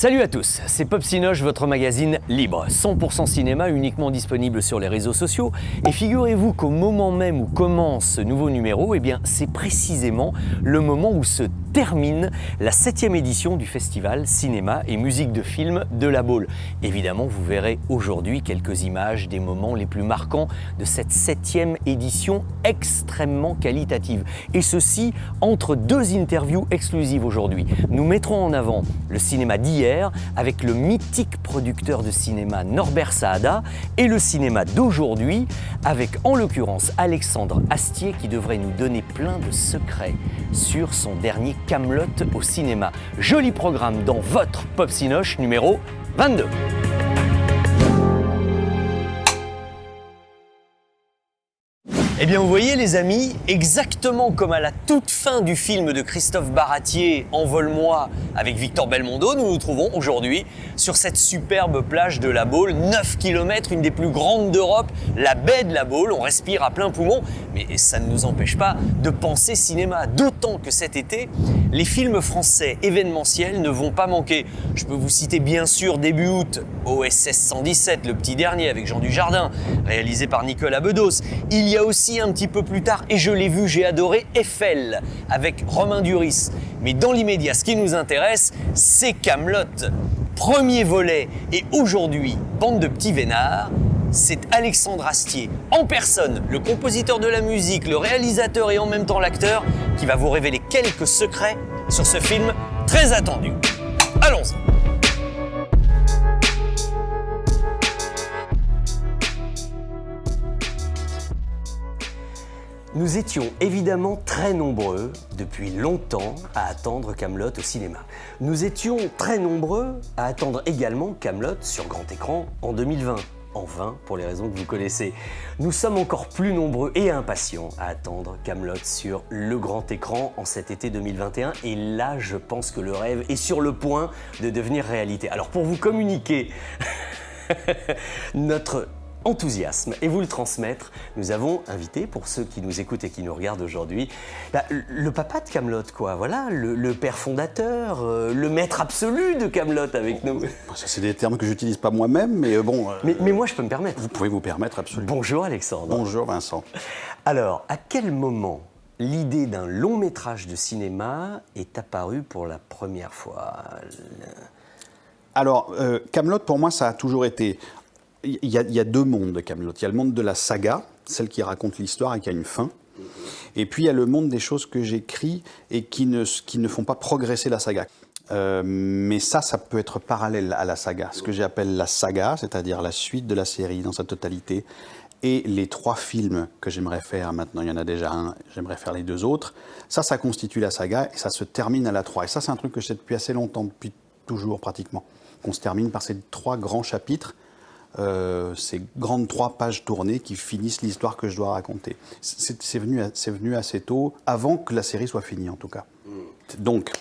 Salut à tous, c'est Popsinoche, votre magazine libre, 100% cinéma, uniquement disponible sur les réseaux sociaux. Et figurez-vous qu'au moment même où commence ce nouveau numéro, eh bien, c'est précisément le moment où se termine la 7e édition du festival cinéma et musique de film de La Baule. Évidemment, vous verrez aujourd'hui quelques images des moments les plus marquants de cette 7e édition extrêmement qualitative. Et ceci entre deux interviews exclusives aujourd'hui. Nous mettrons en avant le cinéma d'hier avec le mythique producteur de cinéma Norbert Saada et le cinéma d'aujourd'hui avec en l'occurrence Alexandre Astier qui devrait nous donner plein de secrets sur son dernier Kaamelott au cinéma. Joli programme dans votre Popsinoche numéro 22. Eh bien, vous voyez les amis, exactement comme à la toute fin du film de Christophe Baratier, Envole-moi, avec Victor Belmondo, nous nous trouvons aujourd'hui sur cette superbe plage de La Baule, 9 km, une des plus grandes d'Europe, la baie de La Baule, on respire à plein poumon, mais ça ne nous empêche pas de penser cinéma, d'autant que cet été, les films français événementiels ne vont pas manquer. Je peux vous citer bien sûr début août, OSS 117, le petit dernier avec Jean Dujardin, réalisé par Nicolas Bedos. Il y a aussi un petit peu plus tard, et je l'ai vu, j'ai adoré, Eiffel, avec Romain Duris. Mais dans l'immédiat, ce qui nous intéresse, c'est Kaamelott. Premier volet, et aujourd'hui, bande de petits vénards, c'est Alexandre Astier, en personne, le compositeur de la musique, le réalisateur et en même temps l'acteur, qui va vous révéler quelques secrets sur ce film très attendu. Allons-y. Nous étions évidemment très nombreux, depuis longtemps, à attendre Kaamelott au cinéma. Nous étions très nombreux à attendre également Kaamelott sur grand écran en 2020. En vain, pour les raisons que vous connaissez. Nous sommes encore plus nombreux et impatients à attendre Kaamelott sur le grand écran en cet été 2021. Et là, je pense que le rêve est sur le point de devenir réalité. Alors pour vous communiquer notre enthousiasme et vous le transmettre, nous avons invité, pour ceux qui nous écoutent et qui nous regardent aujourd'hui, le papa de Kaamelott, quoi. Voilà, le père fondateur, le maître absolu de Kaamelott avec nous. Ça, c'est des termes que j'utilise pas moi-même, mais bon... Mais moi, je peux me permettre. Vous pouvez vous permettre, absolument. Bonjour Alexandre. Bonjour Vincent. Alors, à quel moment l'idée d'un long métrage de cinéma est apparue pour la première fois? Alors, Kaamelott, pour moi, ça a toujours été... Il y a deux mondes de Kaamelott. Il y a le monde de la saga, celle qui raconte l'histoire et qui a une fin. Et puis, il y a le monde des choses que j'écris et qui ne font pas progresser la saga. Mais ça peut être parallèle à la saga. Ce que j'appelle la saga, c'est-à-dire la suite de la série dans sa totalité, et les 3 films que j'aimerais faire, maintenant il y en a déjà un, j'aimerais faire les 2 autres, ça constitue la saga et ça se termine à la 3. Et ça, c'est un truc que je sais depuis assez longtemps, depuis toujours pratiquement, qu'on se termine par ces 3 grands chapitres, ces grandes 3 pages tournées qui finissent l'histoire que je dois raconter. C'est venu assez tôt, avant que la série soit finie en tout cas. Donc,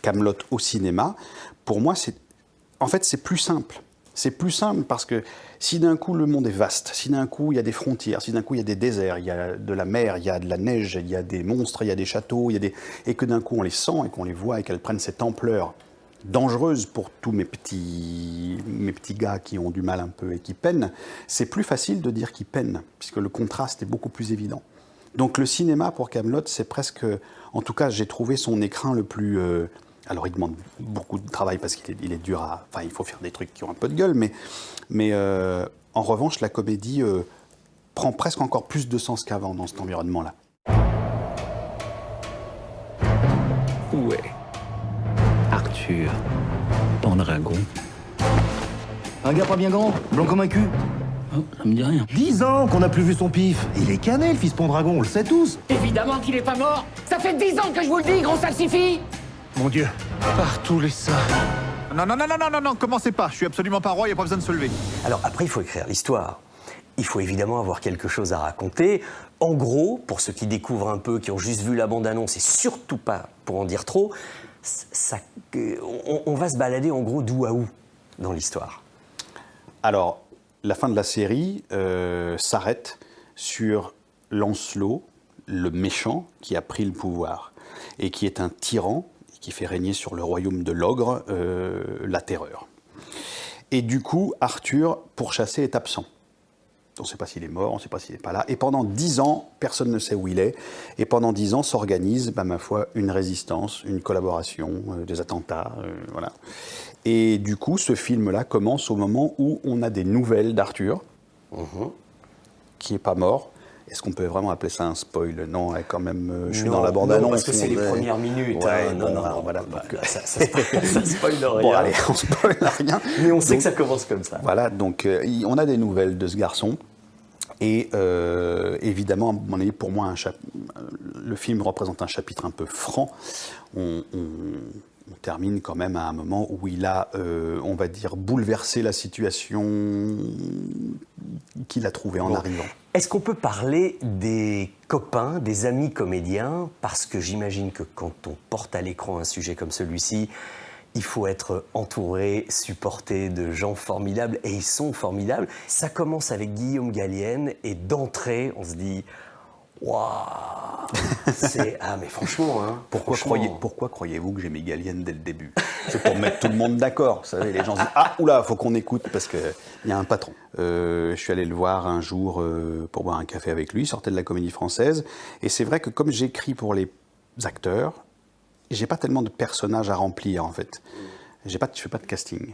Kaamelott au cinéma, pour moi, c'est plus simple. C'est plus simple parce que si d'un coup le monde est vaste, si d'un coup il y a des frontières, si d'un coup il y a des déserts, il y a de la mer, il y a de la neige, il y a des monstres, il y a des châteaux, et que d'un coup on les sent et qu'on les voit et qu'elles prennent cette ampleur dangereuse pour tous mes petits gars qui ont du mal un peu et qui peinent, c'est plus facile de dire qu'ils peinent, puisque le contraste est beaucoup plus évident. Donc le cinéma pour Kaamelott, c'est presque, en tout cas j'ai trouvé son écrin le plus... alors il demande beaucoup de travail parce qu'il est dur à... Enfin il faut faire des trucs qui ont un peu de gueule, mais en revanche la comédie prend presque encore plus de sens qu'avant dans cet environnement-là. Où est Arthur Pendragon? Un gars pas bien grand, blanc comme un cul. Oh, ça me dit rien. 10 ans qu'on n'a plus vu son pif. Il est cané, le fils Pendragon, on le sait tous. Évidemment qu'il est pas mort. Ça fait 10 ans que je vous le dis, gros salsifis. Mon Dieu, par tous les saints. Non, commencez pas. Je suis absolument pas roi, il n'y a pas besoin de se lever. Alors après, il faut écrire l'histoire. Il faut évidemment avoir quelque chose à raconter. En gros, pour ceux qui découvrent un peu, qui ont juste vu la bande-annonce, et surtout pas pour en dire trop, on va se balader en gros d'où à où dans l'histoire. Alors, la fin de la série s'arrête sur Lancelot, le méchant qui a pris le pouvoir et qui est un tyran qui fait régner sur le royaume de l'ogre la terreur. Et du coup, Arthur, pourchassé, est absent. On ne sait pas s'il est mort, on ne sait pas s'il n'est pas là. Et pendant 10 ans, personne ne sait où il est. Et pendant 10 ans s'organise, ma foi, une résistance, une collaboration, des attentats, voilà. Et du coup, ce film-là commence au moment où on a des nouvelles d'Arthur, qui n'est pas mort. Est-ce qu'on peut vraiment appeler ça un spoil? Non, quand même, je suis dans la bande-annonce. Parce que c'est les premières minutes. Ouais, non, voilà. Ça spoil rien. Bon, allez, on spoil rien. Mais on sait que ça commence comme ça. Voilà, donc on a des nouvelles de ce garçon. Et évidemment, à mon avis, pour moi, le film représente un chapitre un peu franc. On termine quand même à un moment où il a, on va dire, bouleversé la situation qu'il a trouvée en arrivant. Est-ce qu'on peut parler des copains, des amis comédiens? Parce que j'imagine que quand on porte à l'écran un sujet comme celui-ci, il faut être entouré, supporté de gens formidables, et ils sont formidables. Ça commence avec Guillaume Gallienne, et d'entrée, on se dit « Waouh !» Ah, mais franchement, hein, Pourquoi croyez-vous que j'ai mis Gallienne dès le début? C'est pour mettre tout le monde d'accord. Vous savez, les gens se disent « Ah, oula, faut qu'on écoute parce qu'il y a un patron. » Je suis allé le voir un jour pour boire un café avec lui, il sortait de la Comédie Française. Et c'est vrai que comme j'écris pour les acteurs, j'ai pas tellement de personnages à remplir, en fait. Je fais pas de casting.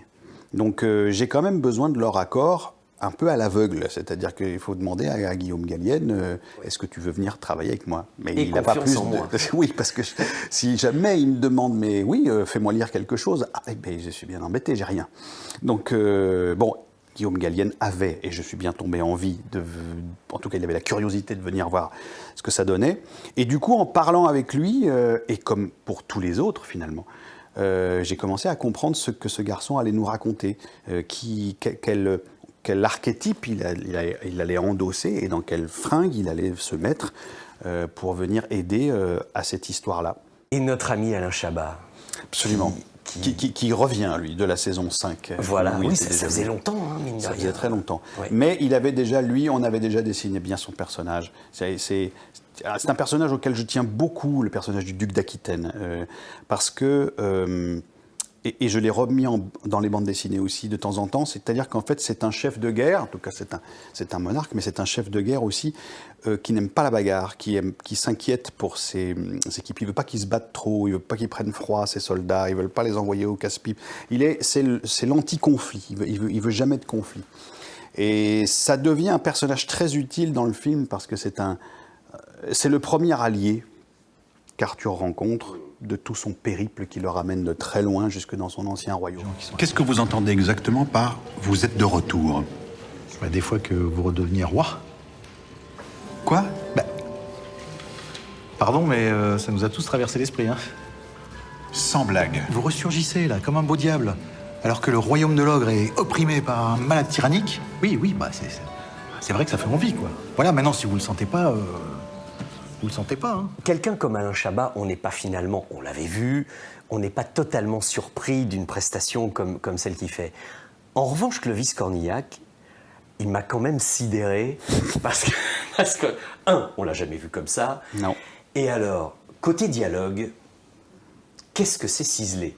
Donc j'ai quand même besoin de leur accord un peu à l'aveugle. C'est-à-dire qu'il faut demander à Guillaume Gallienne, est-ce que tu veux venir travailler avec moi? Mais et il n'a pas plus en moi. Oui, parce que si jamais il me demande, mais oui, fais-moi lire quelque chose, je suis bien embêté, j'ai rien. Donc, bon, Guillaume Gallienne avait, et je suis bien tombé en vie, en tout cas il avait la curiosité de venir voir ce que ça donnait. Et du coup, en parlant avec lui, et comme pour tous les autres finalement, j'ai commencé à comprendre ce que ce garçon allait nous raconter, quel archétype il allait endosser et dans quelle fringue il allait se mettre pour venir aider à cette histoire-là. Et notre ami Alain Chabat. Absolument. Qui revient, lui, de la saison 5. Voilà, oui, ça faisait longtemps, hein, mine de ça rien. faisait très longtemps. Ouais. Mais on avait déjà dessiné bien son personnage. C'est un personnage auquel je tiens beaucoup, le personnage du duc d'Aquitaine, parce que... Et je l'ai remis dans les bandes dessinées aussi de temps en temps, c'est-à-dire qu'en fait c'est un chef de guerre, en tout cas c'est un monarque, mais c'est un chef de guerre aussi qui n'aime pas la bagarre, qui s'inquiète pour ses équipes. Il ne veut pas qu'ils se battent trop, il ne veut pas qu'ils prennent froid, ses soldats, il ne veut pas les envoyer au casse-pipe. C'est l'anti-conflit, il veut jamais de conflit. Et ça devient un personnage très utile dans le film parce que c'est le premier allié qu'Arthur rencontre de tout son périple qui le ramène de très loin jusque dans son ancien royaume. Qu'est-ce que vous entendez exactement par « vous êtes de retour » ? Des fois que vous redeveniez roi. Quoi ? Pardon, mais ça nous a tous traversé l'esprit, hein. Sans blague. Vous ressurgissez, là, comme un beau diable. Alors que le royaume de l'ogre est opprimé par un malade tyrannique. Oui, c'est vrai que ça fait envie, quoi. Voilà, maintenant, si vous le sentez pas... Vous le sentez pas, hein. Quelqu'un comme Alain Chabat, on n'est pas finalement, on l'avait vu, on n'est pas totalement surpris d'une prestation comme celle qu'il fait. En revanche, Clovis Cornillac, il m'a quand même sidéré parce que on l'a jamais vu comme ça. Non. Et alors, côté dialogue, qu'est-ce que c'est ciselé?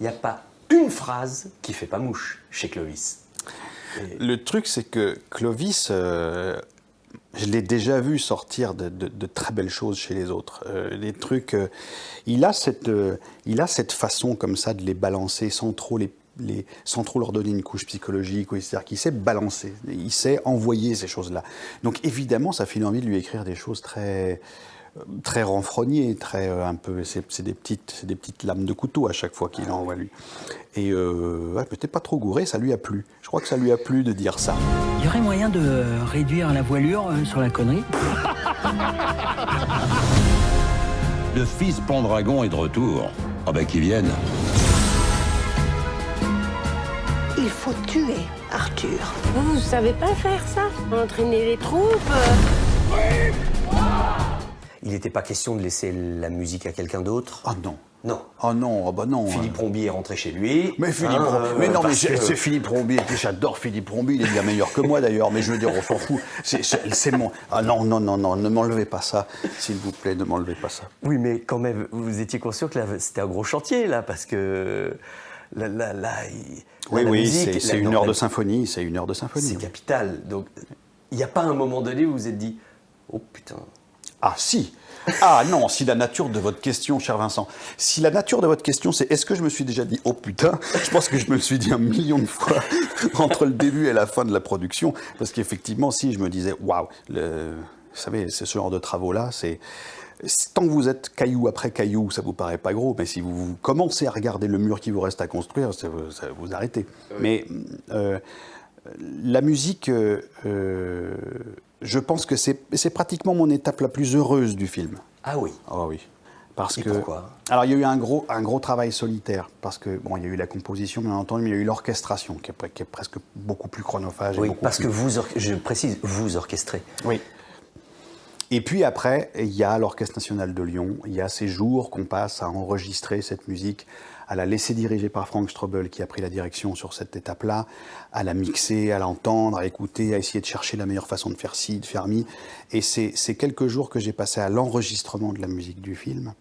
Il n'y a pas une phrase qui fait pas mouche chez Clovis. Le truc, c'est que Clovis... je l'ai déjà vu sortir de très belles choses chez les autres. Des trucs, il a cette façon comme ça de les balancer sans trop leur donner une couche psychologique. C'est-à-dire qu'il sait balancer, il sait envoyer ces choses-là. Donc évidemment, ça file envie de lui écrire des choses très renfrognées, un peu. C'est des petites lames de couteau à chaque fois qu'il envoie lui. Et peut-être pas trop gouré, ça lui a plu. Je crois que ça lui a plu de dire ça. Il y aurait moyen de réduire la voilure sur la connerie? Le fils Pendragon est de retour. Ah bah qu'il vienne. Il faut tuer Arthur. Vous savez pas faire ça? Entraîner les troupes? Il n'était pas question de laisser la musique à quelqu'un d'autre? Ah non. Non. Oh non, oh bah non. Philippe Rombier est rentré chez lui. Mais Philippe mais non, mais c'est Philippe Rombier. J'adore Philippe Rombier. Il est bien meilleur que moi d'ailleurs. Mais je veux dire, on s'en fout. C'est mon. Ah non, non, non, non. Ne m'enlevez pas ça, s'il vous plaît. Ne m'enlevez pas ça. Oui, mais quand même, vous étiez conscient que là, c'était un gros chantier là, parce que oui, musique, c'est une heure de symphonie. C'est une heure de symphonie. C'est capital. Donc, il n'y a pas un moment donné où vous vous êtes dit, oh putain. Ah si. Ah non, si la nature de votre question, cher Vincent, si la nature de votre question c'est est-ce que je me suis déjà dit oh putain, je pense que je me le suis dit 1 million de fois entre le début et la fin de la production, parce qu'effectivement si je me disais waouh, vous savez, c'est ce genre de travaux-là, tant que vous êtes caillou après caillou, ça vous paraît pas gros, mais si vous commencez à regarder le mur qui vous reste à construire, ça vous arrêtez. Oui. Mais la musique, je pense que c'est pratiquement mon étape la plus heureuse du film. Ah oui. Ah oui. Parce et que, pourquoi ? Alors il y a eu un gros travail solitaire, parce que bon, il y a eu la composition bien entendu, mais il y a eu l'orchestration qui est presque beaucoup plus chronophage. Oui, parce que je précise, vous orchestrez. Oui. Et puis après, il y a l'Orchestre National de Lyon, il y a ces jours qu'on passe à enregistrer cette musique, à la laisser diriger par Frank Strobel qui a pris la direction sur cette étape-là, à la mixer, à l'entendre, à écouter, à essayer de chercher la meilleure façon de faire ci, de faire mi. Et ces quelques jours que j'ai passés à l'enregistrement de la musique du film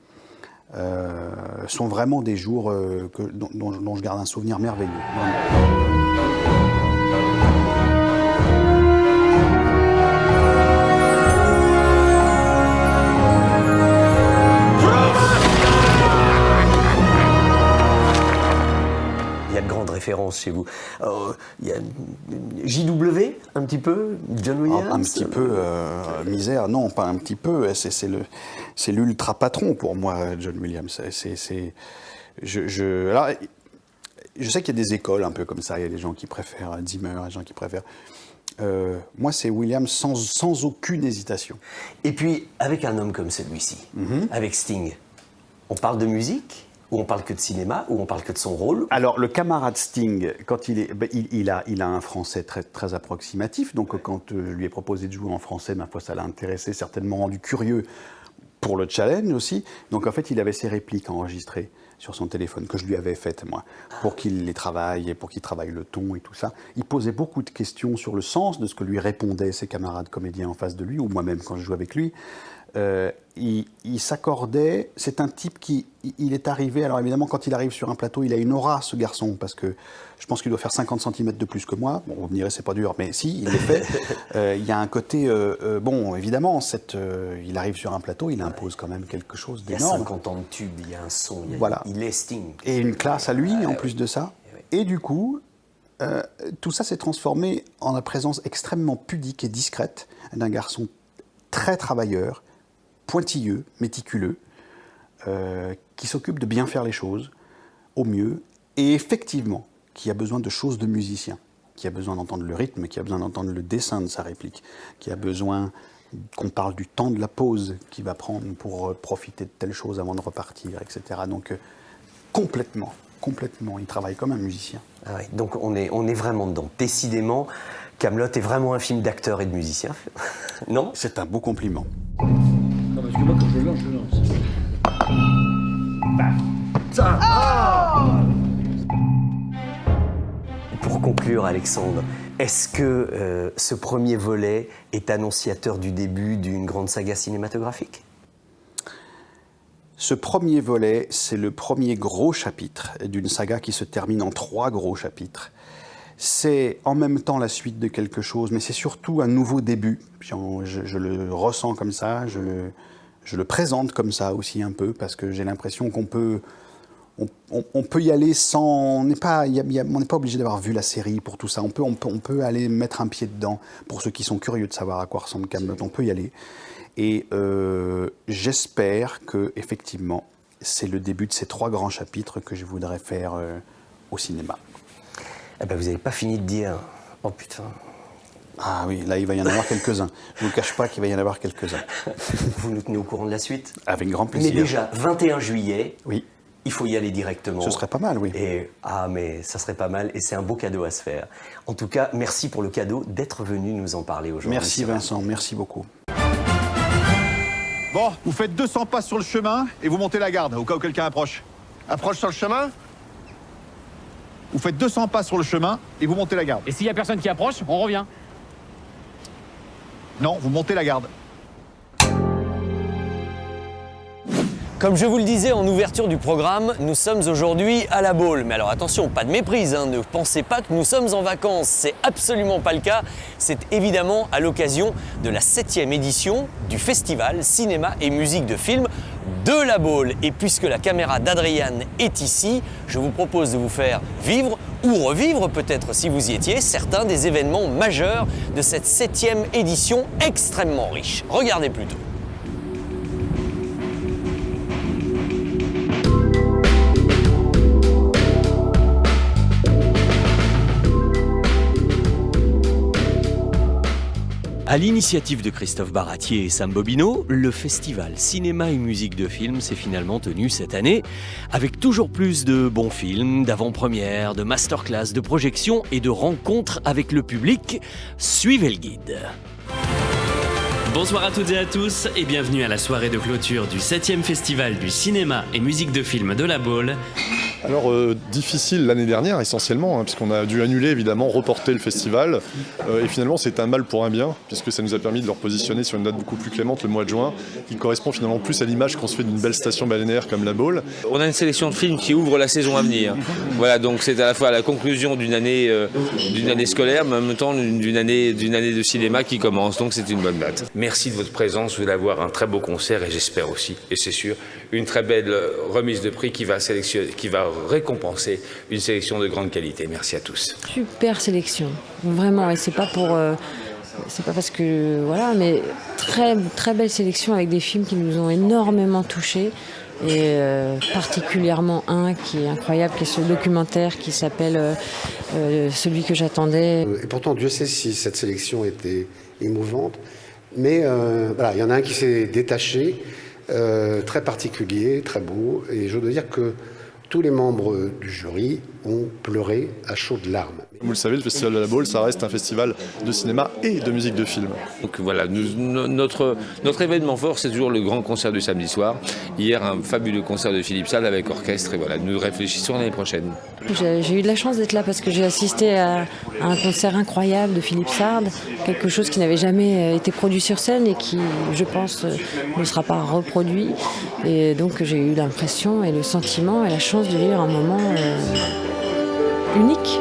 sont vraiment des jours dont je garde un souvenir merveilleux. Vraiment. Référence chez vous. Il y a JW, un petit peu, John Williams. Un petit peu, misère, non, pas un petit peu. C'est l'ultra patron pour moi, John Williams. Alors, je sais qu'il y a des écoles un peu comme ça. Il y a des gens qui préfèrent Zimmer, des gens qui préfèrent. Moi, c'est Williams sans aucune hésitation. Et puis, avec un homme comme celui-ci, avec Sting, on parle de musique ? Ou on parle que de cinéma, ou on parle que de son rôle. Alors, le camarade Sting, quand il a un français très, très approximatif, donc quand je lui ai proposé de jouer en français, ma foi, ça l'a intéressé, certainement rendu curieux pour le challenge aussi. Donc en fait, il avait ses répliques enregistrées sur son téléphone, que je lui avais faites, moi, pour qu'il les travaille, et pour qu'il travaille le ton et tout ça. Il posait beaucoup de questions sur le sens de ce que lui répondaient ses camarades comédiens en face de lui, ou moi-même quand je jouais avec lui. Il s'accordait, c'est un type il est arrivé, alors évidemment quand il arrive sur un plateau, il a une aura ce garçon, parce que je pense qu'il doit faire 50 cm de plus que moi, bon vous me direz c'est pas dur, mais si, il le fait, il y a un côté, bon évidemment, il arrive sur un plateau, il impose quand même quelque chose d'énorme. Il y a 50 ans de tube, il y a un son, voilà. Il est Sting. Et une classe à lui en plus de ça, et du coup, tout ça s'est transformé en la présence extrêmement pudique et discrète d'un garçon très travailleur, pointilleux, méticuleux, qui s'occupe de bien faire les choses au mieux, et effectivement, qui a besoin de choses de musicien, qui a besoin d'entendre le rythme, qui a besoin d'entendre le dessin de sa réplique, qui a besoin qu'on parle du temps de la pause qu'il va prendre pour profiter de telle chose avant de repartir, etc. Donc, complètement, il travaille comme un musicien. Ah oui, donc on est vraiment dedans. Décidément, Kaamelott est vraiment un film d'acteur et de musicien, non ? C'est un beau compliment. Non, parce que moi, quand je lance, Pour conclure, Alexandre, est-ce que ce premier volet est annonciateur du début d'une grande saga cinématographique ? Ce premier volet, c'est le premier gros chapitre d'une saga qui se termine en 3 gros chapitres. C'est en même temps la suite de quelque chose, mais c'est surtout un nouveau début. Je le ressens comme ça, je le présente comme ça aussi un peu, parce que j'ai l'impression qu'on peut, on peut y aller sans... On n'est pas obligé d'avoir vu la série pour tout ça. On peut aller mettre un pied dedans pour ceux qui sont curieux de savoir à quoi ressemble Kaamelott. On peut y aller. Et j'espère que effectivement, c'est le début de ces 3 grands chapitres que je voudrais faire au cinéma. Eh ben, vous n'avez pas fini de dire « Oh putain ». Ah oui, là il va y en avoir quelques-uns. Je ne vous cache pas qu'il va y en avoir quelques-uns. Vous nous tenez au courant de la suite ? Avec grand plaisir. Mais déjà, 21 juillet, oui. Il faut y aller directement. Ce serait pas mal, oui. Mais ça serait pas mal, et c'est un beau cadeau à se faire. En tout cas, merci pour le cadeau d'être venu nous en parler aujourd'hui. Merci Vincent, merci beaucoup. Bon, vous faites 200 pas sur le chemin et vous montez la garde au cas où quelqu'un approche. Approche sur le chemin. Vous faites 200 pas sur le chemin et vous montez la garde. Et s'il y a personne qui approche, on revient. Non, vous montez la garde. Comme je vous le disais en ouverture du programme, nous sommes aujourd'hui à La Baule. Mais alors attention, pas de méprise, hein, ne pensez pas que nous sommes en vacances. C'est absolument pas le cas. C'est évidemment à l'occasion de la 7e édition du festival Cinéma et Musique de Film de La Baule. Et puisque la caméra d'Adriane est ici, je vous propose de vous faire vivre ou revivre peut-être si vous y étiez certains des événements majeurs de cette 7e édition extrêmement riche. Regardez plutôt. À l'initiative de Christophe Baratier et Sam Bobino, le festival Cinéma et Musique de Film s'est finalement tenu cette année avec toujours plus de bons films, d'avant-premières, de masterclass, de projections et de rencontres avec le public. Suivez le guide. Bonsoir à toutes et à tous et bienvenue à la soirée de clôture du 7e festival du cinéma et musique de film de La Baule. Alors difficile l'année dernière essentiellement, hein, puisqu'on a dû annuler évidemment, reporter le festival et finalement c'est un mal pour un bien, puisque ça nous a permis de le repositionner sur une date beaucoup plus clémente le mois de juin, qui correspond finalement plus à l'image qu'on se fait d'une belle station balnéaire comme La Baule. On a une sélection de films qui ouvre la saison à venir. Voilà, donc c'est à la fois la conclusion d'une année scolaire, mais en même temps d'une année de cinéma qui commence, donc c'est une bonne date. Merci de votre présence, vous allez avoir un très beau concert et j'espère aussi, et c'est sûr, une très belle remise de prix qui va récompenser une sélection de grande qualité. Merci à tous. Super sélection, vraiment, et c'est pas parce que voilà, mais très très belle sélection avec des films qui nous ont énormément touchés. Et particulièrement un qui est incroyable, qui est ce documentaire qui s'appelle Celui que j'attendais. Et pourtant, Dieu sait si cette sélection était émouvante. Mais voilà, il y en a un qui s'est détaché, très particulier, très beau. Et je dois dire que tous les membres du jury ont pleuré à chaudes larmes. Comme vous le savez, le Festival de La Baule, ça reste un festival de cinéma et de musique de film. Donc voilà, notre événement fort, c'est toujours le grand concert du samedi soir. Hier, un fabuleux concert de Philippe Sard avec orchestre. Et voilà, nous réfléchissons à l'année prochaine. J'ai eu de la chance d'être là parce que j'ai assisté à un concert incroyable de Philippe Sard, quelque chose qui n'avait jamais été produit sur scène et qui, je pense, ne sera pas reproduit. Et donc j'ai eu l'impression et le sentiment et la chance de vivre un moment unique.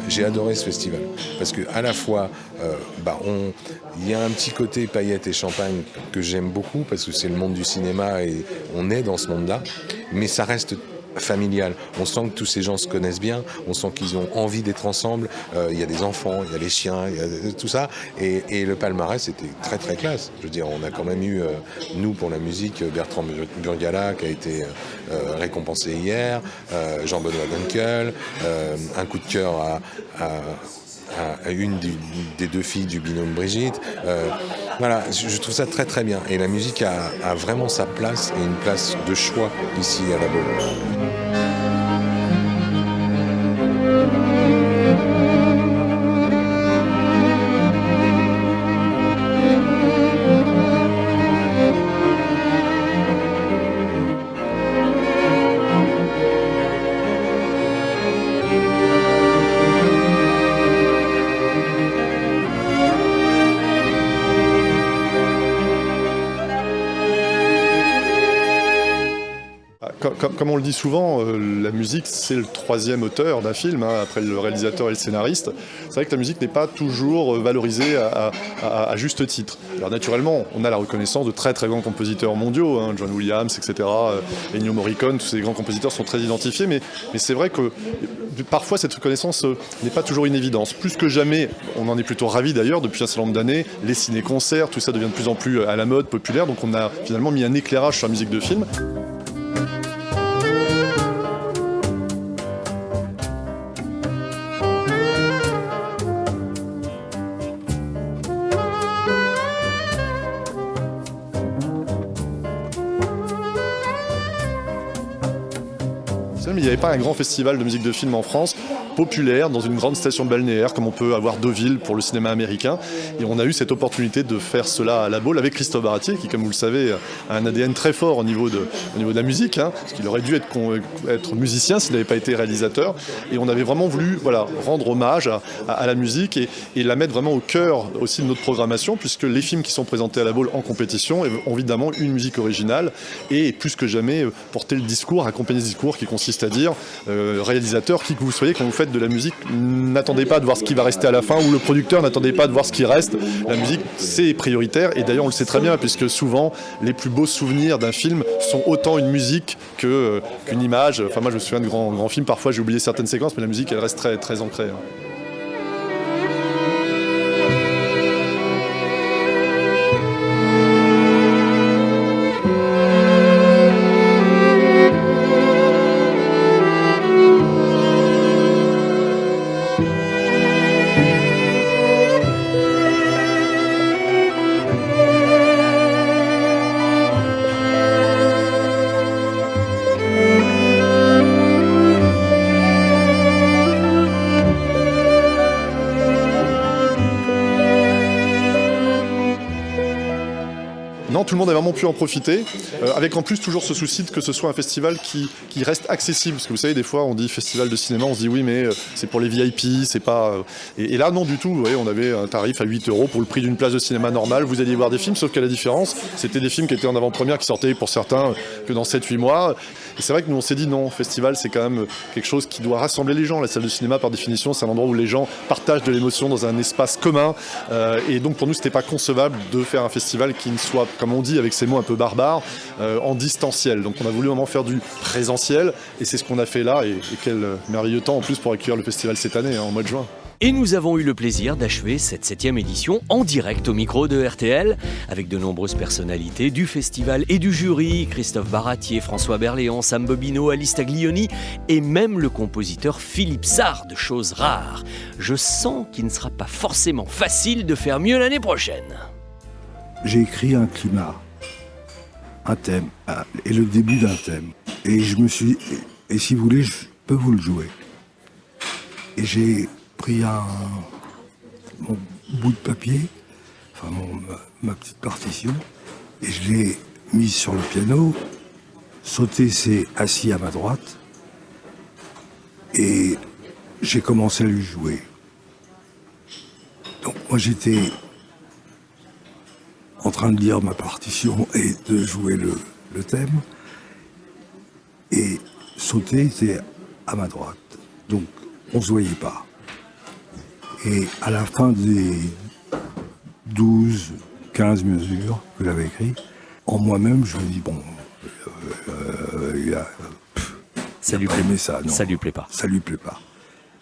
J'ai adoré ce festival parce que à la fois il y a un petit côté paillettes et champagne que j'aime beaucoup parce que c'est le monde du cinéma et on est dans ce monde-là, mais ça reste familial. On sent que tous ces gens se connaissent bien, on sent qu'ils ont envie d'être ensemble. Il y a des enfants, il y a les chiens, il y a tout ça. Et le palmarès était très très classe. Je veux dire, on a quand même eu, nous pour la musique, Bertrand Burgala qui a été récompensé hier, Jean-Benoît Dunkel, un coup de cœur à une des deux filles du binôme Brigitte. Voilà, je trouve ça très très bien. Et la musique a vraiment sa place et une place de choix ici à La Baule. Comme on le dit souvent, la musique c'est le troisième auteur d'un film, hein, après le réalisateur et le scénariste. C'est vrai que la musique n'est pas toujours valorisée à juste titre. Alors naturellement, on a la reconnaissance de très très grands compositeurs mondiaux, hein, John Williams, etc., Ennio Morricone, tous ces grands compositeurs sont très identifiés, mais c'est vrai que parfois cette reconnaissance n'est pas toujours une évidence. Plus que jamais, on en est plutôt ravis d'ailleurs, depuis un certain nombre d'années, les ciné-concerts, tout ça devient de plus en plus à la mode, populaire, donc on a finalement mis un éclairage sur la musique de film. il n'y avait pas un grand festival de musique de film en France, populaire, dans une grande station balnéaire, comme on peut avoir Deauville pour le cinéma américain. Et on a eu cette opportunité de faire cela à la Baule avec Christophe Baratier, qui, comme vous le savez, a un ADN très fort au niveau de la musique, parce qu'il aurait dû être musicien s'il n'avait pas été réalisateur. Et on avait vraiment voulu rendre hommage à la musique et la mettre vraiment au cœur aussi de notre programmation, puisque les films qui sont présentés à la Baule en compétition ont évidemment une musique originale et plus que jamais porter le discours, accompagner ce discours qui consiste à dire réalisateur, qui que vous soyez, quand vous faites de la musique, n'attendez pas de voir ce qui va rester à la fin, ou le producteur, n'attendez pas de voir ce qui reste. La musique, c'est prioritaire, et d'ailleurs on le sait très bien, puisque souvent les plus beaux souvenirs d'un film sont autant une musique qu'une image. Enfin, moi je me souviens de grands films, parfois j'ai oublié certaines séquences, mais la musique elle reste très, très ancrée. Non, tout le monde a vraiment pu en profiter, avec en plus toujours ce souci que ce soit un festival qui reste accessible, parce que vous savez, des fois on dit festival de cinéma, on se dit oui mais c'est pour les VIP, c'est pas... Et là non du tout, vous voyez, on avait un tarif à 8 € pour le prix d'une place de cinéma normale, vous alliez voir des films, sauf qu'à la différence, c'était des films qui étaient en avant-première, qui sortaient pour certains que dans 7-8 mois, et c'est vrai que nous on s'est dit non, festival c'est quand même quelque chose qui doit rassembler les gens, la salle de cinéma par définition c'est un endroit où les gens partagent de l'émotion dans un espace commun, et donc pour nous c'était pas concevable de faire un festival qui ne soit, comme on dit avec ces mots un peu barbares, en distanciel. Donc on a voulu vraiment faire du présentiel, et c'est ce qu'on a fait là, et quel merveilleux temps en plus pour accueillir le festival cette année, en mois de juin. Et nous avons eu le plaisir d'achever cette 7e édition en direct au micro de RTL, avec de nombreuses personnalités du festival et du jury, Christophe Baratier, François Berléand, Sam Bobino, Alice Taglioni, et même le compositeur Philippe Sard, de Choses Rares. Je sens qu'il ne sera pas forcément facile de faire mieux l'année prochaine. J'ai écrit un climat, un thème, et le début d'un thème. Et je me suis dit, et si vous voulez, je peux vous le jouer. Et j'ai pris mon bout de papier, enfin ma petite partition, et je l'ai mise sur le piano. Sauter s'est assis à ma droite, et j'ai commencé à lui jouer. Donc moi j'étais en train de lire ma partition et de jouer le thème, et Sauter était à ma droite, donc on se voyait pas. Et à la fin des 12-15 mesures que j'avais écrites, en moi-même, je me dis, bon, ça lui plaît, ça, non, ça lui plaît pas. Ça lui plaît pas.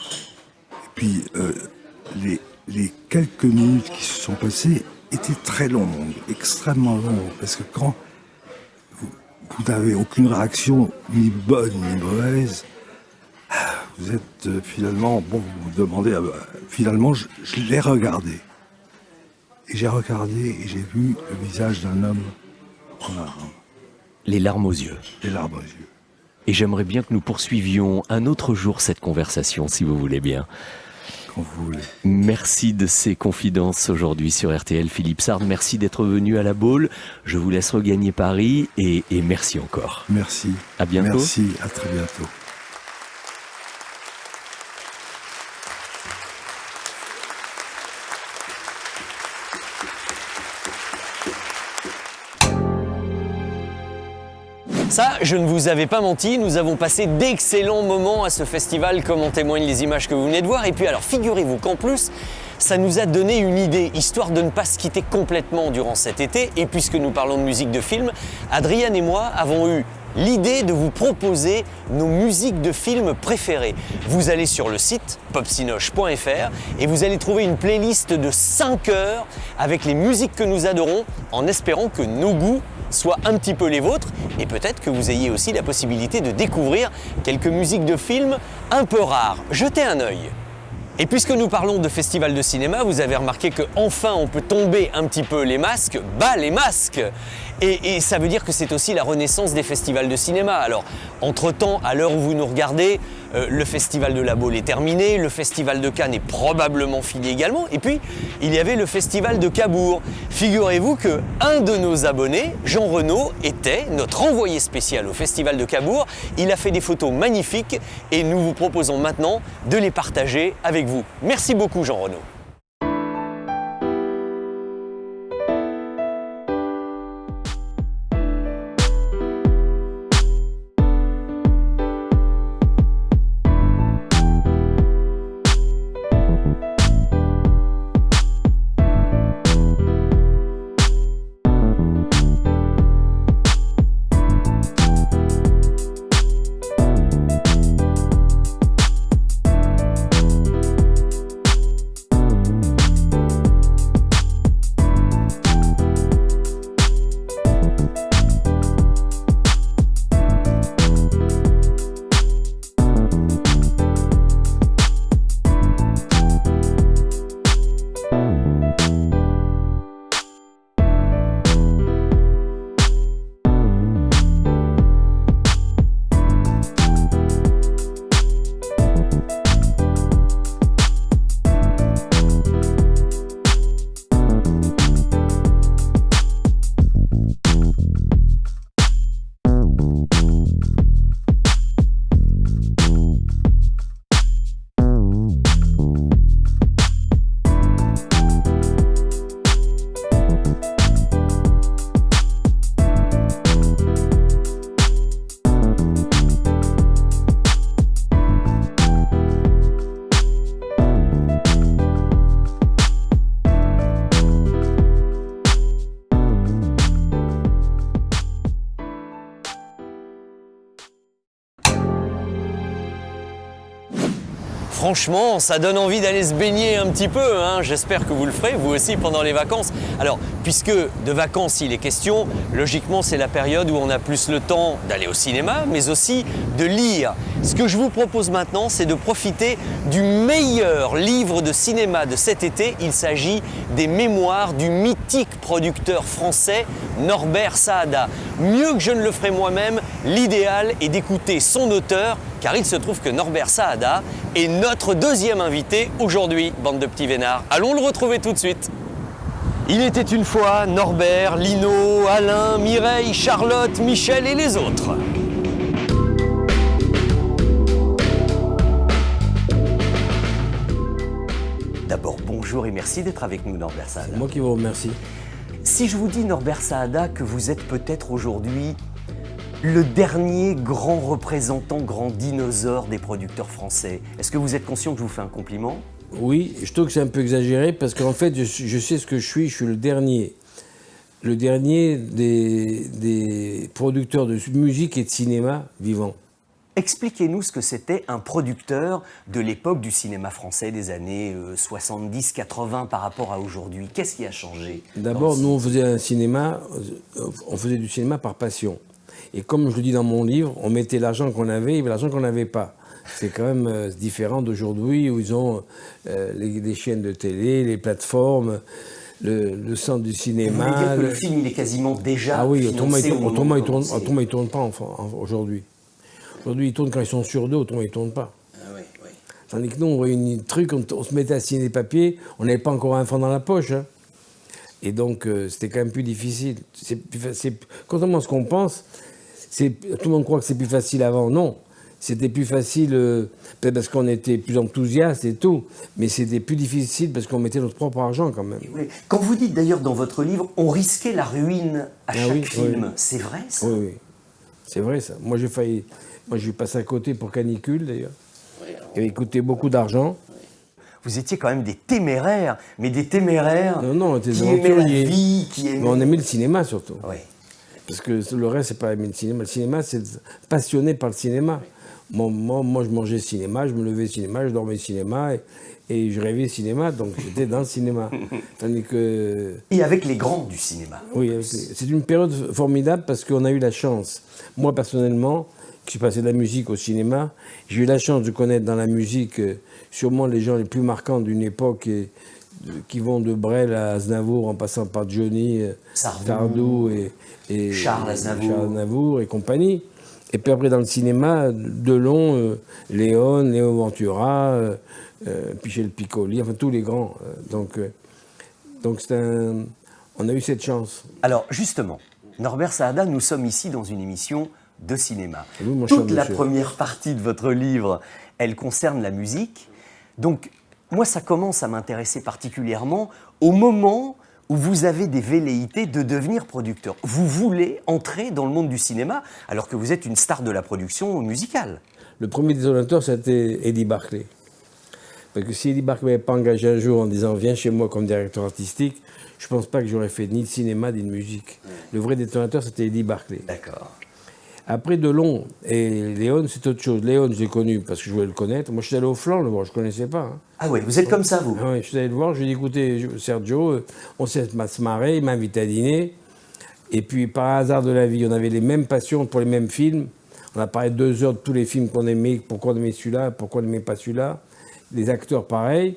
Et puis, les quelques minutes qui se sont passées étaient très longues, extrêmement longues, parce que quand vous n'avez aucune réaction, ni bonne ni mauvaise, vous êtes finalement, bon, vous vous demandez, finalement, je l'ai regardé. Et j'ai regardé et j'ai vu le visage d'un homme en larmes. Les larmes aux yeux. Les larmes aux yeux. Et j'aimerais bien que nous poursuivions un autre jour cette conversation, si vous voulez bien. Quand vous voulez. Merci de ces confidences aujourd'hui sur RTL. Philippe Sard, merci d'être venu à la Baule. Je vous laisse regagner Paris et merci encore. Merci. À bientôt. Merci, à très bientôt. Ça, je ne vous avais pas menti, nous avons passé d'excellents moments à ce festival, comme en témoignent les images que vous venez de voir. Et puis alors, figurez-vous qu'en plus, ça nous a donné une idée, histoire de ne pas se quitter complètement durant cet été. Et puisque nous parlons de musique de film, Adriane et moi avons eu l'idée de vous proposer nos musiques de films préférées. Vous allez sur le site popsinoche.fr et vous allez trouver une playlist de 5 heures avec les musiques que nous adorons, en espérant que nos goûts soient un petit peu les vôtres, et peut-être que vous ayez aussi la possibilité de découvrir quelques musiques de films un peu rares. Jetez un œil. Et puisque nous parlons de festival de cinéma, vous avez remarqué qu'enfin on peut tomber un petit peu les masques, bas les masques. Et ça veut dire que c'est aussi la renaissance des festivals de cinéma. Alors, entre-temps, à l'heure où vous nous regardez, le festival de La Baule est terminé, le festival de Cannes est probablement fini également. Et puis, il y avait le festival de Cabourg. Figurez-vous qu'un de nos abonnés, Jean Renaud, était notre envoyé spécial au festival de Cabourg. Il a fait des photos magnifiques et nous vous proposons maintenant de les partager avec vous. Merci beaucoup, Jean Renaud. Franchement, ça donne envie d'aller se baigner un petit peu, hein. J'espère que vous le ferez, vous aussi, pendant les vacances. Alors, puisque de vacances il est question, logiquement c'est la période où on a plus le temps d'aller au cinéma, mais aussi de lire. Ce que je vous propose maintenant, c'est de profiter du meilleur livre de cinéma de cet été. Il s'agit des mémoires du mythique producteur français Norbert Saada. Mieux que je ne le ferai moi-même, l'idéal est d'écouter son auteur, car il se trouve que Norbert Saada est notre deuxième invité aujourd'hui, bande de petits vénards. Allons le retrouver tout de suite. Il était une fois Norbert, Lino, Alain, Mireille, Charlotte, Michel et les autres. D'abord, bonjour et merci d'être avec nous, Norbert Saada. C'est moi qui vous remercie. Si je vous dis, Norbert Saada, que vous êtes peut-être aujourd'hui le dernier grand représentant, grand dinosaure des producteurs français, est-ce que vous êtes conscient que je vous fais un compliment ? Oui, je trouve que c'est un peu exagéré parce qu'en fait, je sais ce que je suis le dernier des producteurs de musique et de cinéma vivants. Expliquez-nous ce que c'était un producteur de l'époque du cinéma français des années 70-80 par rapport à aujourd'hui. Qu'est-ce qui a changé ? D'abord, nous, on faisait du cinéma par passion. Et comme je le dis dans mon livre, on mettait l'argent qu'on avait et l'argent qu'on n'avait pas. C'est quand même différent d'aujourd'hui où ils ont les chaînes de télé, les plateformes, le centre du cinéma. Vous voulez dire que le film, il est quasiment déjà financé autrement, il ne tourne pas aujourd'hui. Aujourd'hui, ils tournent quand ils sont sur deux, autrement, ils ne tournent pas. Ah oui, oui. Tandis que nous, on voyait un truc, on se mettait à signer des papiers, on n'avait pas encore un franc dans la poche. Hein. Et donc, c'était quand même plus difficile. Contrairement à ce qu'on pense, tout le monde croit que c'est plus facile avant. Non, c'était plus facile peut-être parce qu'on était plus enthousiaste et tout, mais c'était plus difficile parce qu'on mettait notre propre argent quand même. Oui. Quand vous dites d'ailleurs dans votre livre, on risquait la ruine à chaque film, oui. C'est vrai ça ? Oui, oui, c'est vrai ça. Moi, j'ai passé à côté pour Canicule d'ailleurs, qui avait coûté beaucoup d'argent. Vous étiez quand même des téméraires, mais des téméraires non, on était qui aimaient la vie, qui aimaient... Mais on aimait le cinéma surtout. Oui. Parce que le reste, c'est pas aimer le cinéma. Le cinéma, c'est passionné par le cinéma. Moi, je mangeais cinéma, je me levais cinéma, je dormais cinéma et je rêvais cinéma, donc j'étais dans le cinéma. Tandis que... Et avec les grands du cinéma. Oui, c'est une période formidable parce qu'on a eu la chance. Moi, personnellement, qui suis passé de la musique au cinéma, j'ai eu la chance de connaître dans la musique sûrement les gens les plus marquants d'une époque qui vont de Brel à Aznavour en passant par Johnny, Sardou et Charles Aznavour et compagnie. Et puis après, dans le cinéma, Delon, Léo Ventura, Michel Piccoli, enfin tous les grands. Donc on a eu cette chance. Alors justement, Norbert Saada, nous sommes ici dans une émission de cinéma. Oui, mon cher Toute la monsieur. première partie de votre livre, elle concerne la musique. Donc moi, ça commence à m'intéresser particulièrement au moment où vous avez des velléités de devenir producteur. Vous voulez entrer dans le monde du cinéma alors que vous êtes une star de la production musicale. Le premier détonateur, c'était Eddie Barclay. Parce que si Eddie Barclay m'avait pas engagé un jour en disant « viens chez moi comme directeur artistique », je ne pense pas que j'aurais fait ni de cinéma ni de musique. Le vrai détonateur, c'était Eddie Barclay. D'accord. Après Delon et Léon, c'est autre chose. Léon, je l'ai connu parce que je voulais le connaître. Moi, je suis allé au Flanc le voir, je ne connaissais pas. Hein. Ah ouais, vous êtes comme ça, vous? Ah ouais, je suis allé le voir, je lui ai dit, écoutez, Sergio, on s'est se marrer, il m'a invité à dîner. Et puis, par hasard de la vie, on avait les mêmes passions pour les mêmes films. On a parlé 2 heures de tous les films qu'on aimait, pourquoi on aimait celui-là, pourquoi on n'aimait pas celui-là. Les acteurs, pareil.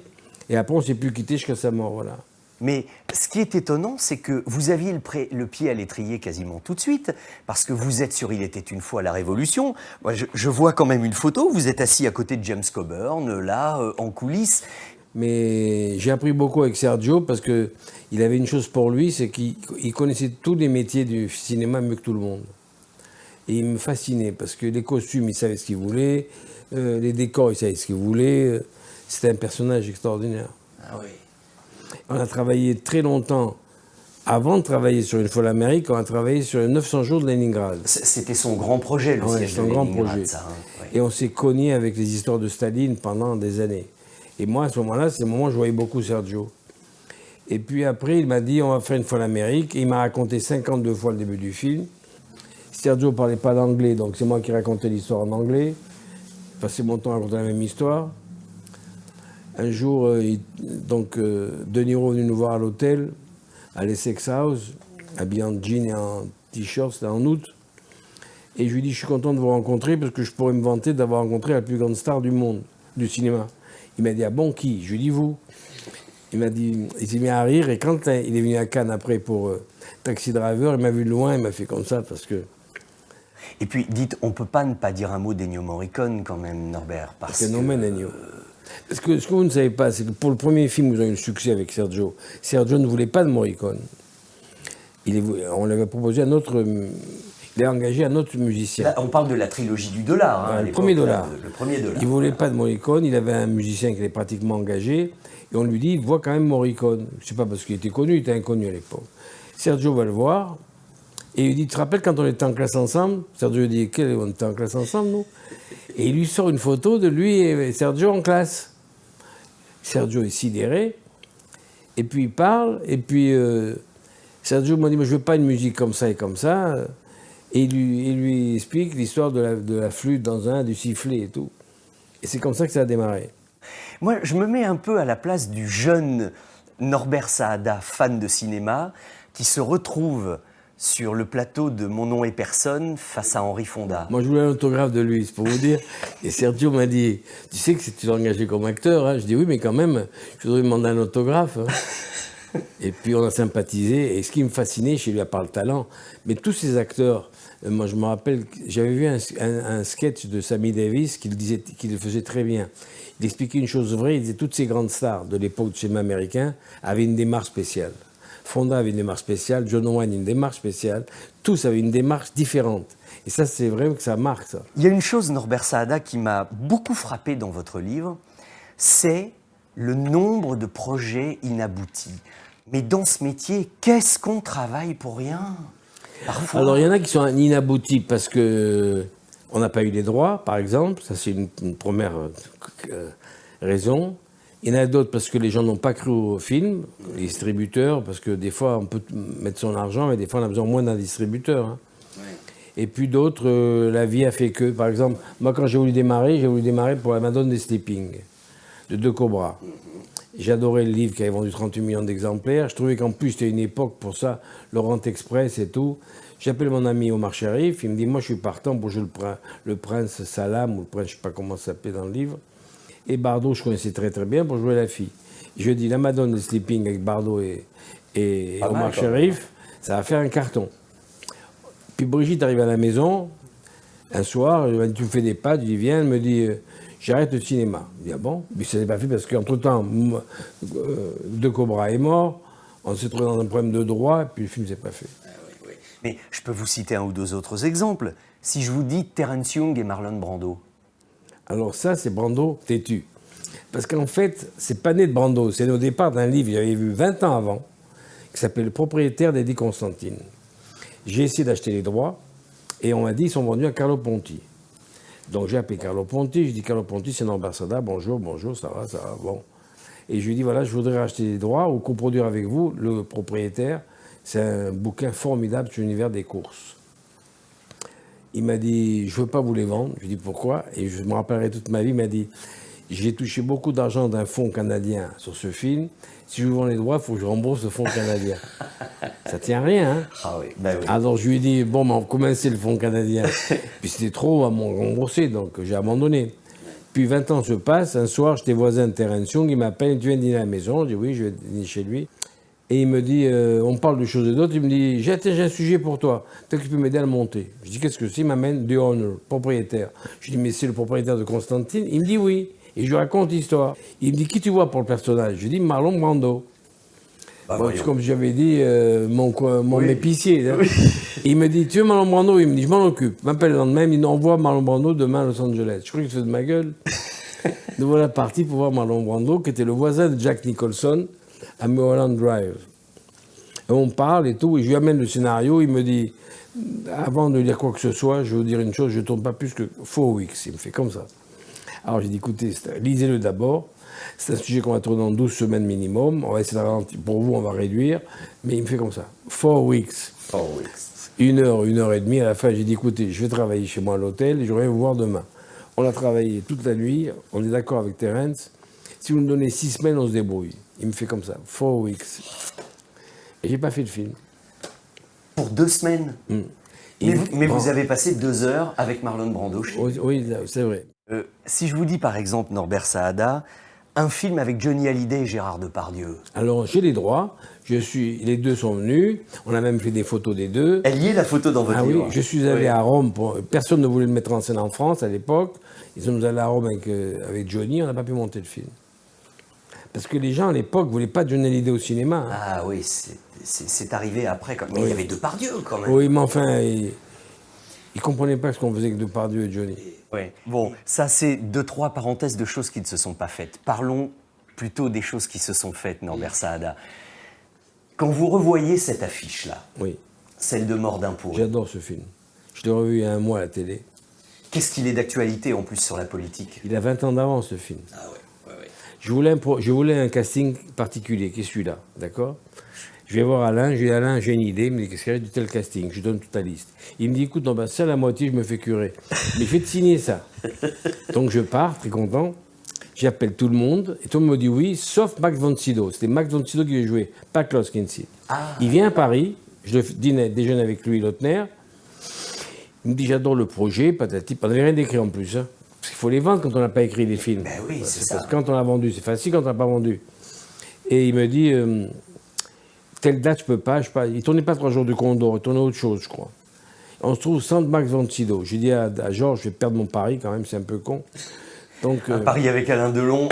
Et après, on ne s'est plus quitté jusqu'à sa mort, voilà. Mais ce qui est étonnant, c'est que vous aviez le pied à l'étrier quasiment tout de suite, parce que vous êtes sur Il était une fois la Révolution. Moi, je vois quand même une photo, vous êtes assis à côté de James Coburn, là, en coulisses. Mais j'ai appris beaucoup avec Sergio, parce qu'il avait une chose pour lui, c'est qu'il connaissait tous les métiers du cinéma mieux que tout le monde. Et il me fascinait, parce que les costumes, il savait ce qu'il voulait, les décors, il savait ce qu'il voulait. C'était un personnage extraordinaire. Ah oui. On a travaillé très longtemps. Avant de travailler sur Une fois l'Amérique, on a travaillé sur les 900 jours de Leningrad. C'était son grand projet, le siège de Leningrad, ça. Hein. Oui. Et on s'est cogné avec les histoires de Staline pendant des années. Et moi, à ce moment-là, c'est le moment où je voyais beaucoup Sergio. Et puis après, il m'a dit, on va faire Une fois l'Amérique. Et il m'a raconté 52 fois le début du film. Sergio ne parlait pas d'anglais, donc c'est moi qui racontais l'histoire en anglais. Je passais mon temps à raconter la même histoire. Un jour, De Niro est venu nous voir à l'hôtel, à l'Essex House, habillé en jean et en t-shirt, c'était en août. Et je lui ai dit, je suis content de vous rencontrer parce que je pourrais me vanter d'avoir rencontré la plus grande star du monde, du cinéma. Il m'a dit, ah bon, qui? Je lui ai dit, vous. Il m'a dit, il s'est mis à rire et quand il est venu à Cannes après pour Taxi Driver, il m'a vu de loin, il m'a fait comme ça parce que... Et puis, dites, on ne peut pas ne pas dire un mot d'Ennio Morricone quand même, Norbert, parce phénomène, Ennio. Parce que ce que vous ne savez pas, c'est que pour le premier film, vous avez eu le succès avec Sergio. Sergio ne voulait pas de Morricone. On l'avait proposé à notre... Il a engagé un autre musicien. Là, on parle de la trilogie du dollar. Hein, le premier dollar. Le premier dollar. Il ne voulait pas de Morricone, il avait un musicien qui était pratiquement engagé, et on lui dit, il voit quand même Morricone. Je ne sais pas parce qu'il était connu, il était inconnu à l'époque. Sergio va le voir, et il lui dit, tu te rappelles quand on était en classe ensemble? Sergio dit, on était en classe ensemble, nous? Et il lui sort une photo de lui et Sergio en classe. Sergio est sidéré, et puis il parle, et puis Sergio m'a dit, mais je veux pas une musique comme ça et comme ça. Et il lui explique l'histoire de la flûte dans du sifflet et tout. Et c'est comme ça que ça a démarré. Moi, je me mets un peu à la place du jeune Norbert Saada, fan de cinéma, qui se retrouve sur le plateau de Mon nom est personne face à Henri Fonda. Moi, je voulais un autographe de lui, c'est pour vous dire. Et Sergio m'a dit, tu sais que tu t'es engagé comme acteur, hein? Je dis oui, mais quand même, je voudrais demander un autographe. Hein. Et puis on a sympathisé. Et ce qui me fascinait chez lui, à part le talent, mais tous ces acteurs, moi je me rappelle, j'avais vu un sketch de Sammy Davis qu'il le faisait très bien. Il expliquait une chose vraie, il disait toutes ces grandes stars de l'époque du cinéma américain avaient une démarche spéciale. Fonda avait une démarche spéciale, John Wayne une démarche spéciale, tous avaient une démarche différente. Et ça, c'est vrai que ça marque, ça. Il y a une chose, Norbert Saada, qui m'a beaucoup frappé dans votre livre, c'est le nombre de projets inaboutis. Mais dans ce métier, qu'est-ce qu'on travaille pour rien? Parfois... Alors, il y en a qui sont inaboutis parce qu'on n'a pas eu les droits, par exemple. Ça, c'est une première raison. Il y en a d'autres parce que les gens n'ont pas cru au film, les distributeurs, parce que des fois, on peut mettre son argent, mais des fois, on a besoin moins d'un distributeur. Hein. Ouais. Et puis d'autres, la vie a fait que. Par exemple, moi quand j'ai voulu démarrer pour la Madone des Sleeping, de De Cobra. J'adorais le livre qui avait vendu 38 millions d'exemplaires. Je trouvais qu'en plus, c'était une époque pour ça, l'Orient Express et tout. J'appelle mon ami Omar Sharif, il me dit, moi je suis partant pour jouer le prince Salam, ou le prince, je ne sais pas comment ça s'appelait dans le livre. Et Bardot, je connaissais très très bien pour jouer la fille. Je dis, la Madone de Sleeping avec Bardot et Omar Sharif, ça va faire un carton. Puis Brigitte arrive à la maison, un soir, elle me dit, tu me fais des pâtes, je dis, viens, elle me dit, j'arrête le cinéma. Je dis, ah bon? Mais ça n'est pas fait parce qu'entre-temps, De Cobra est mort, on s'est trouvé dans un problème de droit, et puis le film ne s'est pas fait. Mais je peux vous citer un ou deux autres exemples. Si je vous dis Terence Young et Marlon Brando. Alors ça, c'est Brando têtu. Parce qu'en fait, c'est pas né de Brando. C'est né au départ d'un livre que j'avais vu 20 ans avant, qui s'appelle Le propriétaire d'Eddie Constantine. J'ai essayé d'acheter les droits, et on m'a dit qu'ils sont vendus à Carlo Ponti. Donc j'ai appelé Carlo Ponti, j'ai dit, Carlo Ponti, c'est Norbert Sada, bonjour, ça va, bon. Et je lui ai dit, voilà, je voudrais racheter les droits ou coproduire avec vous, le propriétaire. C'est un bouquin formidable sur l'univers des courses. Il m'a dit, je ne veux pas vous les vendre. Je lui ai dit, pourquoi? Et je me rappellerai toute ma vie, il m'a dit, j'ai touché beaucoup d'argent d'un fonds canadien sur ce film. Si je vous vends les droits, il faut que je rembourse le fonds canadien. Ça tient à rien, hein? Ah oui, ben oui. Alors je lui ai dit, bon, mais comment c'est le fonds canadien? Puis c'était trop à m'en rembourser, donc j'ai abandonné. Puis 20 ans se passent, un soir, j'étais voisin de Terence Young, il m'appelle, tu viens dîner à la maison? Je dis, oui, je vais dîner chez lui. Et il me dit, on parle de choses et d'autres, il me dit, j'ai un sujet pour toi, peut-être que tu peux m'aider à le monter. Je dis, qu'est-ce que c'est? Il m'amène The Owner, propriétaire. Je dis, mais c'est le propriétaire de Constantine? Il me dit, oui. Et je lui raconte l'histoire. Il me dit, qui tu vois pour le personnage? Je dis, Marlon Brando. Bon, comme j'avais dit, mon épicier. Hein. Oui. Il me dit, tu veux Marlon Brando? Il me dit, je m'en occupe. Il m'appelle le lendemain, il me dit, envoie Marlon Brando demain à Los Angeles. Je crois qu'il se fait de ma gueule. Nous voilà partis pour voir Marlon Brando, qui était le voisin de Jack Nicholson, à Mulholland Drive. Et on parle et tout, et je lui amène le scénario, il me dit, avant de lire quoi que ce soit, je vais vous dire une chose, je ne tourne pas plus que 4 weeks. Il me fait comme ça. Alors j'ai dit, écoutez, lisez-le d'abord, c'est un sujet qu'on va tourner en 12 semaines minimum, on va essayer de ralentir, pour vous on va réduire, mais il me fait comme ça, 4 weeks. 4 weeks. 1 heure et demie, à la fin j'ai dit, écoutez, je vais travailler chez moi à l'hôtel, et je reviens vous voir demain. On a travaillé toute la nuit, on est d'accord avec Terence, si vous nous donnez 6 semaines, on se débrouille. Il me fait comme ça, 4 weeks. Et j'ai pas fait le film. Pour 2 semaines Mais vous avez passé 2 heures avec Marlon Brando chez lui. Oui, c'est vrai. Si je vous dis par exemple, Norbert Saada, un film avec Johnny Hallyday et Gérard Depardieu. Alors j'ai les droits, les deux sont venus, on a même fait des photos des deux. Elle y est la photo dans votre livre. Oui, je suis allé à Rome, personne ne voulait le mettre en scène en France à l'époque. Ils sont allés à Rome avec Johnny, on n'a pas pu monter le film. Parce que les gens à l'époque ne voulaient pas Johnny Hallyday au cinéma. Hein. Ah oui, c'est arrivé après. Mais oui. Il y avait Depardieu quand même. Oui, mais enfin, ils ne comprenaient pas ce qu'on faisait avec Depardieu et Johnny. Oui. Bon, ça c'est 2-3 parenthèses de choses qui ne se sont pas faites. Parlons plutôt des choses qui se sont faites, Norbert Saada. Quand vous revoyez cette affiche-là, oui. Celle de Mort d'un pourri. J'adore ce film. Je l'ai revu il y a un mois à la télé. Qu'est-ce qu'il est d'actualité en plus sur la politique? Il a 20 ans d'avance ce film. Ah ouais. Je voulais un casting particulier, qui est celui-là, d'accord? Je vais voir Alain, je dis Alain, j'ai une idée, il me dit qu'est-ce qu'il y a du tel casting? Je lui donne toute la liste. Il me dit écoute, non, ça la moitié, je me fais curer. Mais je vais te signer ça. Donc je pars, très content, j'appelle tout le monde, et tout le monde me dit oui, sauf Max von Sydow. C'était Max von Sydow qui devait jouer, pas Klaus Kinski. Ah. Il vient à Paris, je déjeune avec lui, Lautner. Il me dit j'adore le projet, patati, on n'avait rien d'écrit en plus, hein. Parce qu'il faut les vendre quand on n'a pas écrit les films. Ben oui, c'est ça. Parce que quand on a vendu, c'est facile quand on n'a pas vendu. Et il me dit, telle date, je peux pas. Il ne tournait pas 3 jours de Condor, il tournait autre chose, je crois. On se trouve sans Max von Sydow. J'ai dit à Georges, je vais perdre mon pari quand même, c'est un peu con. Donc, un pari avec Alain Delon,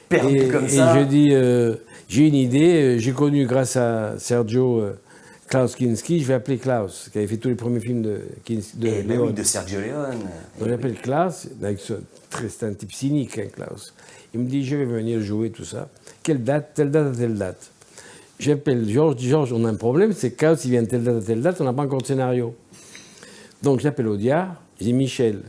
perdu comme ça. Et je dis, j'ai une idée, j'ai connu grâce à Sergio Klaus Kinski, je vais appeler Klaus, qui avait fait tous les premiers films de Leone. Oui, de Sergio Leone. On l'appelle Klaus, c'est un type cynique, hein, Klaus. Il me dit, je vais venir jouer, tout ça. Quelle date? Telle date à telle date. J'appelle Georges, je dis, Georges, on a un problème, c'est que Klaus, il vient de telle date à telle date, on n'a pas encore de scénario. Donc j'appelle Audiard, je dis, Michel,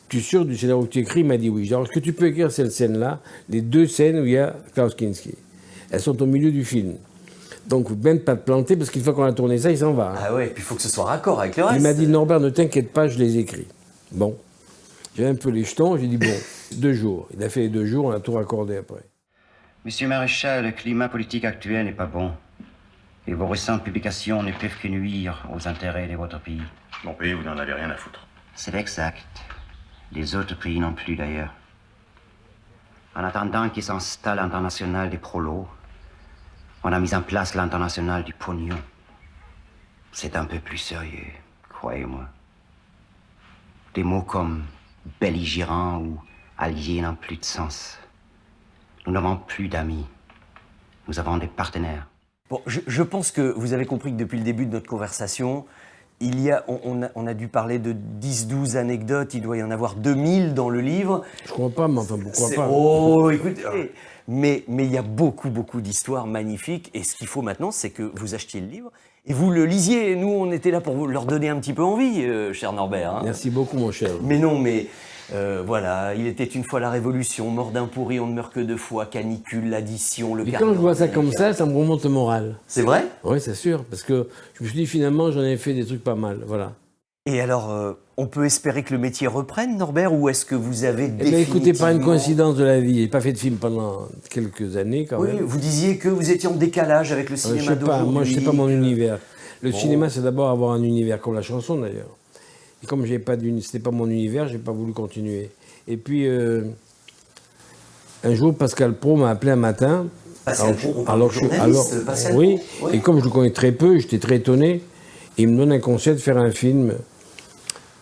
tu es sûr du scénario que tu écris? Il m'a dit oui. Genre, est-ce que tu peux écrire cette scène-là, les 2 scènes où il y a Klaus Kinski? Elles sont au milieu du film. Donc, même pas te planter, parce qu'une fois qu'on a tourné ça, il s'en va. Ah ouais, puis il faut que ce soit raccord avec le reste. Il m'a dit, Norbert, ne t'inquiète pas, je les écris. Bon. J'ai un peu les jetons, j'ai dit, bon, 2 jours. Il a fait les 2 jours, on a tout raccordé après. Monsieur Maréchal, le climat politique actuel n'est pas bon. Et vos récentes publications ne peuvent que nuire aux intérêts de votre pays. Mon pays, vous n'en avez rien à foutre. C'est exact. Les autres pays non plus, d'ailleurs. En attendant qu'il s'installe l'international des prolos, on a mis en place l'international du pognon. C'est un peu plus sérieux, croyez-moi. Des mots comme belligérant ou allié n'ont plus de sens. Nous n'avons plus d'amis. Nous avons des partenaires. Bon, je pense que vous avez compris que depuis le début de notre conversation, on a dû parler de 10-12 anecdotes, il doit y en avoir 2000 dans le livre. Je crois pas, mais enfin, pourquoi pas? Oh, écoutez, mais il y a beaucoup d'histoires magnifiques, et ce qu'il faut maintenant, c'est que vous achetiez le livre et vous le lisiez. Nous, on était là pour vous leur donner un petit peu envie, cher Norbert. Hein. Merci beaucoup, mon cher. Mais non, mais voilà, il était une fois la Révolution, mort d'un pourri, on ne meurt que 2 fois, canicule, l'addition, le Et quand je vois ça comme ça me remonte le moral. C'est vrai? Oui, c'est sûr, parce que je me suis dit, finalement, j'en ai fait des trucs pas mal, voilà. Et alors, on peut espérer que le métier reprenne, Norbert, ou est-ce que vous avez définitivement... Écoutez, pas une coïncidence de la vie. J'ai pas fait de film pendant quelques années, quand même. Oui, vous disiez que vous étiez en décalage avec le cinéma je sais pas, moi, je sais pas mon univers. Le cinéma, c'est d'abord avoir un univers, comme la chanson, d'ailleurs. Et comme c'était pas mon univers, j'ai pas voulu continuer. Et puis, un jour, Pascal Praud m'a appelé un matin. Pascal Pascal oui, Praud, et comme je le connais très peu, j'étais très étonné. Il me donne un conseil de faire un film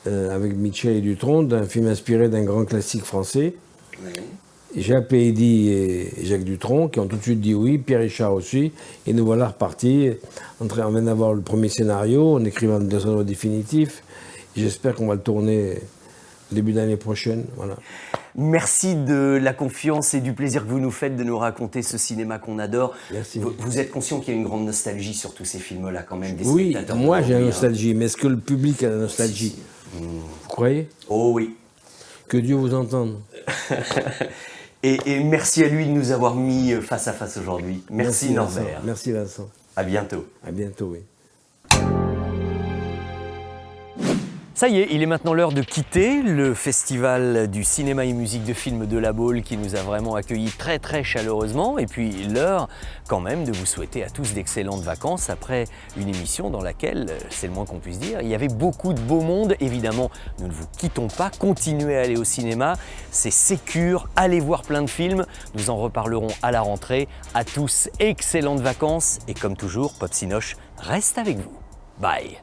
avec Michel et Dutronc, un film inspiré d'un grand classique français. Oui. J'ai appelé Eddy et Jacques Dutronc, qui ont tout de suite dit oui, Pierre Richard aussi, et nous voilà repartis. On vient d'avoir le premier scénario, on écrit un scénario définitif. J'espère qu'on va le tourner début d'année prochaine. Voilà. Merci de la confiance et du plaisir que vous nous faites de nous raconter ce cinéma qu'on adore. Merci. Vous êtes conscient qu'il y a une grande nostalgie sur tous ces films-là, quand même, des oui, spectateurs. Moi j'ai la nostalgie, mais est-ce que le public a la nostalgie? Vous croyez? Oh oui. Que Dieu vous entende. et merci à lui de nous avoir mis face à face aujourd'hui. Merci Norbert. Vincent. Merci Vincent. À bientôt. À bientôt, oui. Ça y est, il est maintenant l'heure de quitter le festival du cinéma et musique de film de La Baule qui nous a vraiment accueillis très très chaleureusement, et puis l'heure quand même de vous souhaiter à tous d'excellentes vacances après une émission dans laquelle, c'est le moins qu'on puisse dire, il y avait beaucoup de beau monde. Évidemment, nous ne vous quittons pas, continuez à aller au cinéma, c'est sécure, allez voir plein de films, nous en reparlerons à la rentrée. À tous, excellentes vacances, et comme toujours, Pop Sinoche reste avec vous. Bye.